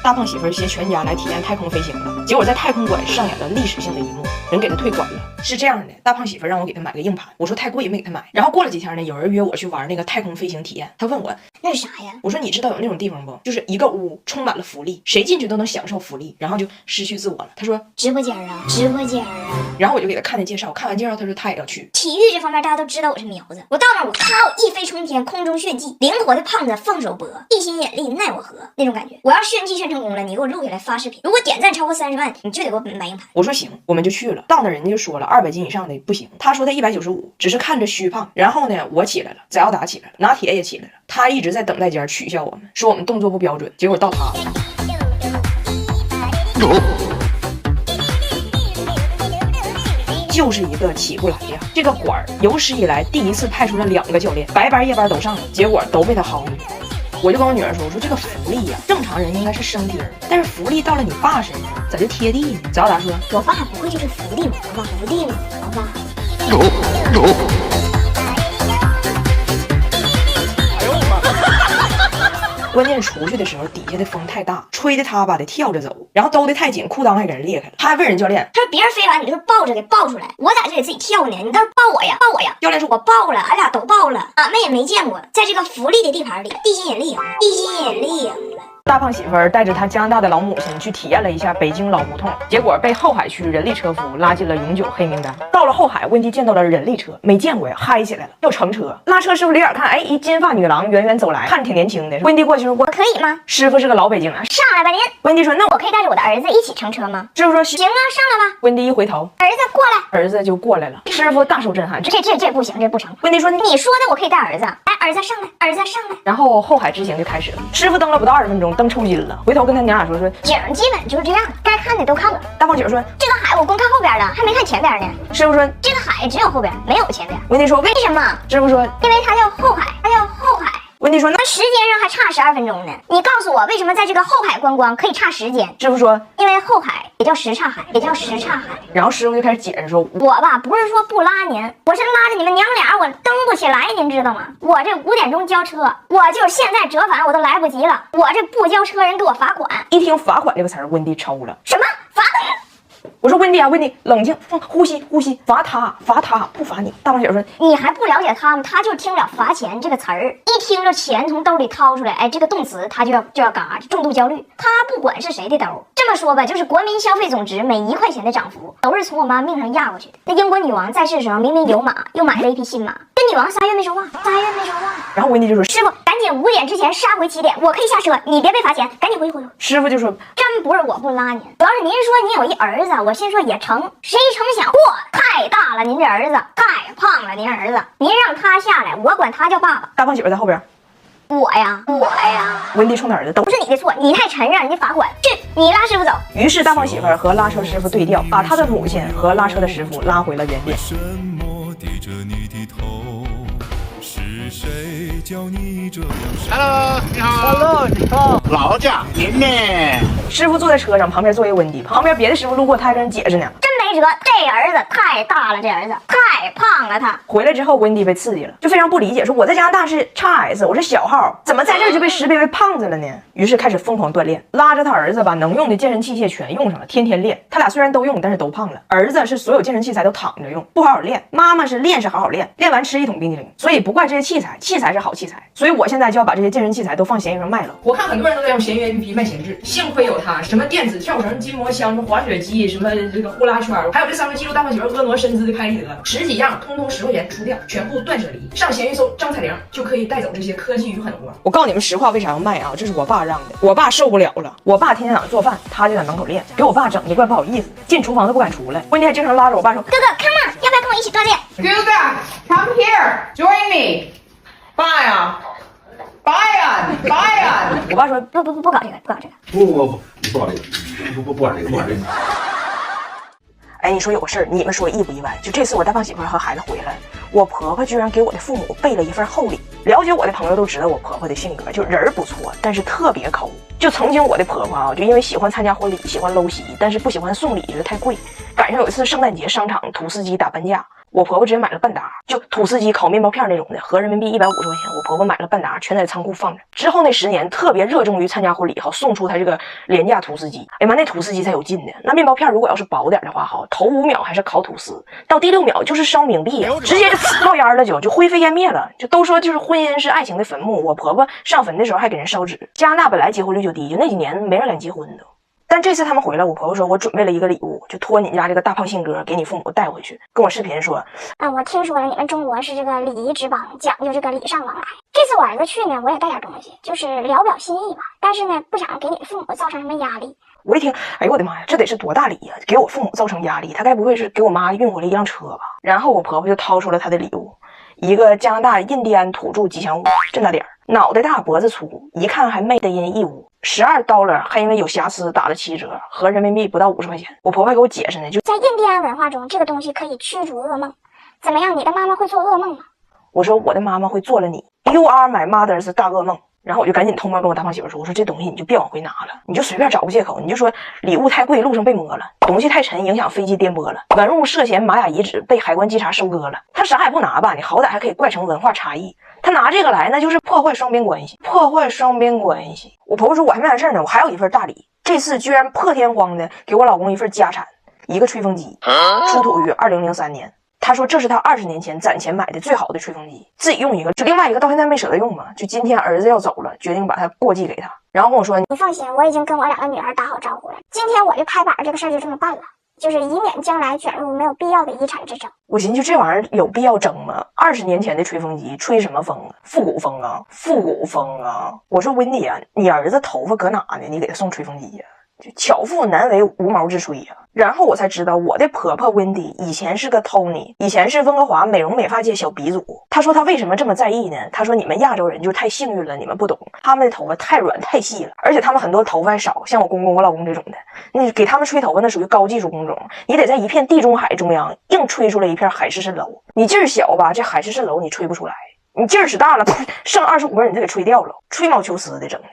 大胖媳妇携全家来体验太空飞行了，结果在太空馆上演了历史性的一幕，人给他退款了。是这样的，大胖媳妇让我给他买个硬盘，我说太贵没给他买。然后过了几天呢，有人约我去玩那个太空飞行体验，他问我那是啥呀？我说你知道有那种地方不？就是一个屋充满了福利，谁进去都能享受福利，然后就失去自我了。他说直播间啊，直播间啊。然后我就给他看的介绍，看完介绍他说他也要去。体育这方面大家都知道我是苗子，我到那儿我靠一飞冲天，空中炫技，灵活的胖子放手搏，地心引力奈我何那种感觉。我要炫技炫成功了，你给我录下来发视频，如果点赞超过30万，你就得给我买硬盘。我说行，我们就去了。到那人家就说了200斤以上的不行，他说他195，只是看着虚胖。然后呢，我起来了，翟奥达起来了，拿铁也起来了，他一直在等待间取笑我们，说我们动作不标准。结果到他了。就是一个起不来呀！这个馆有史以来第一次派出了2个教练，白班夜班都上了，结果都被他薅进去。我就跟我女儿说，我说这个福利呀，正常人应该是升丁，但是福利到了你爸身上，咋就贴地呢？翟奥达说，我爸不会就是福利吗？我爸福利吗？我爸。关键出去的时候，底下的风太大，吹的他吧得跳着走，然后兜的太紧，裤裆还给人裂开了。他还问人教练，他说别人飞完你就是抱着给抱出来，我在这里自己跳呢，你倒是抱我呀，抱我呀。教练说我抱了，俺俩都抱了，俺们也没见过，在这个福利的地盘里，地心引力赢了，地心引力赢了。大胖媳妇儿带着他加拿大的老母亲去体验了一下北京老胡同，结果被后海区人力车夫拉进了永久黑名单。到了后海，温迪见到了人力车，没见过呀，嗨起来了，要乘车。拉车师傅离眼看，哎，一金发女郎远远走来，看着挺年轻的。温迪过去说，我可以吗？师傅是个老北京人，上来吧您。温迪说，那我可以带着我的儿子一起乘车吗？师傅说，行啊，上来吧。温迪一回头，儿子过来，儿子就过来了。师傅大受震撼，这不行，这不成。温迪说，你说的我可以带儿子，来，儿子上来，儿子上来。然后后海之行就开始了。师傅蹬了不到20分钟，蹬抽筋了，回头跟他娘俩说景基本就是这样，该看的都看了。大胖姐说，这个海我光看后边了，还没看前边呢。师傅说，这个海只有后边，没有前边。温迪说，为什么？师傅说，因为它叫后海，它叫后海。温迪说，那时间上还差12分钟呢。你告诉我，为什么在这个后海观光可以差时间？师傅说，因为后海也叫什刹海，也叫什刹海。然后师傅就开始解释说，我吧不是说不拉您，我是拉着你们娘俩，我蹬不起来，您知道吗？我这5点钟交车，我就是现在折返我都来不及了，我这不交车人给我罚款。一听罚款这个词儿，温迪抽了。什么罚？我说温迪啊，温迪，冷静，呼吸，罚他，不罚你。大胖姐说，你还不了解他们，他就听不了罚钱这个词儿，一听着钱从兜里掏出来，哎，这个动词他就要嘎，重度焦虑。他不管是谁的兜，这么说吧，就是国民消费总值每1块钱的涨幅，都是从我妈命上压过去的。那英国女王在世的时候，明明有马，又买了一匹新马，跟女王3月没说话，3月没说话。然后温迪就说，师傅，赶紧5点之前杀回起点，我可以下车，你别被罚钱，赶紧回去。师傅就说，真不是我不拉您，主要是您说您有一儿子，我心说也成，谁成想，嚯，太大了，您这儿子太胖了，您儿子，您让他下来，我管他叫爸爸。大胖媳妇在后边，我呀，温迪冲他儿子，都不是你的错，你太沉，让人家罚款，去，你拉师傅走。于是大胖媳妇和拉车师傅对调，把他的母亲和拉车的师傅拉回了原点。谁叫你这样？Hello， 你好。Hello， 你好。劳驾，您呢？师傅坐在车上，旁边坐一温迪，旁边别的师傅路过，他还跟人解释呢。真没辙，这儿子太大了，这儿子太胖了，他回来之后，温迪被刺激了，就非常不理解，说我在加拿大是XS，我是小号，怎么在这儿就被识别为胖子了呢？于是开始疯狂锻炼，拉着他儿子把能用的健身器械全用上了，天天练。他俩虽然都用，但是都胖了。儿子是所有健身器材都躺着用，不好好练；妈妈是练是好好练，练完吃1桶冰淇淋。所以不怪这些器材是好器材。所以我现在就要把这些健身器材都放闲鱼上卖了。我看很多人都在用闲鱼 APP 卖闲置，幸亏有它，什么电子跳绳、筋膜枪、什么滑雪机、什么这个呼啦圈，还有这3个记录大胖媳妇婀娜身姿的开礼德，10几样，通通10块钱出掉，全部断舍离。上闲鱼搜张彩玲就可以带走这些科技与狠活。我告诉你们实话，为啥要卖啊？这是我爸让的，我爸受不了了。我爸天天早上做饭，他就在门口练，给我爸整的怪不好意思，进厨房都不敢出来。温迪还经常拉着我爸说：“哥哥 ，come on， 要不要跟我一起锻炼？” Come here, join me. Brian. 我爸说：“不搞这个，不搞这个。”不搞这个，不搞这个。哎，你说有个事儿，你们说意不意外？就这次我大胖媳妇和孩子回来，我婆婆居然给我的父母备了一份厚礼。了解我的朋友都知道我婆婆的性格，就人儿不错，但是特别抠。就曾经我的婆婆啊，就因为喜欢参加婚礼，喜欢搂席，但是不喜欢送礼，觉得太贵。赶上有一次圣诞节商场土司机打半价，我婆婆直接买了半打，就土司鸡烤面包片那种的，合人民币150块钱。我婆婆买了半打，全在仓库放着。之后那10年特别热衷于参加婚礼，好送出她这个廉价土司鸡。哎妈，那土司鸡才有劲呢。那面包片如果要是薄点的话，好，头5秒还是烤吐司，到第6秒就是烧冥币，直接就冒烟了，就灰飞烟灭了。就都说就是婚姻是爱情的坟墓，我婆婆上坟的时候还给人烧纸。加拿大本来结婚率就低，就那几年没人敢结婚的。但这次他们回来，我婆婆说我准备了一个礼物，就托你家这个大胖信哥给你父母带回去。跟我视频说，我听说了，你们中国是这个礼仪之邦，讲究这个礼尚往来。这次我儿子去呢，我也带点东西，就是聊表心意吧。但是呢，不想给你父母造成什么压力。我一听，哎呦我的妈呀，这得是多大礼呀！给我父母造成压力，他该不会是给我妈运回来一辆车吧？然后我婆婆就掏出了她的礼物，一个加拿大印第安土著吉祥物，这么大点儿，脑袋大脖子粗，一看还made in义乌，$12还因为有瑕疵打了7折，合人民币不到50块钱。我婆婆还给我解释呢，就在印第安文化中，这个东西可以驱逐噩梦。怎么样，你的妈妈会做噩梦吗？我说我的妈妈会做了你 ，You are my mother's 大噩梦。然后我就赶紧偷摸跟我大胖媳妇说，我说这东西你就别往回拿了，你就随便找个借口，你就说礼物太贵，路上被摸了，东西太沉，影响飞机颠簸了，文物涉嫌玛雅遗址被海关稽查收割了。他啥也不拿吧，你好歹还可以怪成文化差异。他拿这个来，那就是破坏双边关系，破坏双边关系。我婆婆说我还没完事呢，我还有一份大礼，这次居然破天荒的给我老公一份家产，一个吹风机，出土于2003年。他说这是他20年前攒钱买的最好的吹风机，自己用一个，就另外一个到现在没舍得用嘛，就今天儿子要走了，决定把它过继给他。然后跟我说，你放心，我已经跟我2个女儿打好招呼了，今天我这拍板这个事儿就这么办了，就是以免将来卷入没有必要的遗产之争。我寻思就这玩意儿有必要争吗？20年前的吹风机吹什么风啊？复古风啊，复古风啊！我说温迪啊，你儿子头发搁哪呢？你给他送吹风机呀？就巧妇难为无毛之炊呀。然后我才知道，我的婆婆温迪以前是个 Tony， 以前是温哥华美容美发界小鼻祖。她说她为什么这么在意呢？她说你们亚洲人就太幸运了，你们不懂，他们的头发太软太细了，而且他们很多头发还少，像我公公我老公这种的，你给他们吹头发那属于高技术工种，你得在一片地中海中央硬吹出来一片海市蜃楼。你劲儿小吧，这海市蜃楼你吹不出来，你劲儿使大了，剩25根你就给吹掉了，吹毛求疵的整的。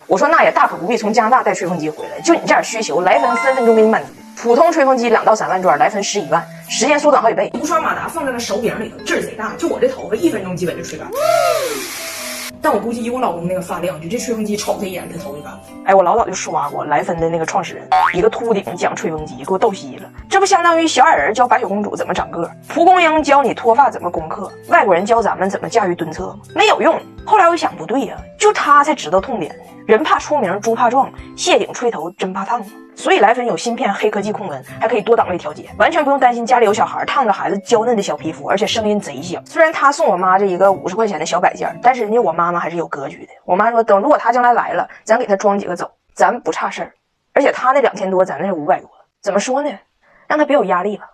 我说那也大可不必从加拿大带吹风机回来，就你这点需求，来分分分钟给你满足。普通吹风机2到3万转，来分11万，时间缩短好几倍。无刷马达放在了手柄里头，劲儿贼大，就我这头发1分钟基本就吹干。但我估计以我老公那个发量，就这吹风机瞅他一眼，他头就干了。哎，我老早就刷过莱芬的那个创始人，一个秃顶讲吹风机，给我逗稀了。这不相当于小矮人教白雪公主怎么长个，蒲公英教你脱发怎么攻克，外国人教咱们怎么驾驭蹲厕吗？没有用。后来我一想，不对呀，就他才知道痛点呢。人怕出名，猪怕壮，谢顶吹头真怕烫。所以莱芬有芯片黑科技控温，还可以多档位调节，完全不用担心家里有小孩烫着孩子娇嫩的小皮肤，而且声音贼小。虽然他送我妈这一个50块钱的小摆件，但是人家我妈妈还是有格局的。我妈说，等如果他将来来了，咱给他装几个走，咱不差事儿。而且他那2000多，咱那是500多，怎么说呢？让他别有压力了。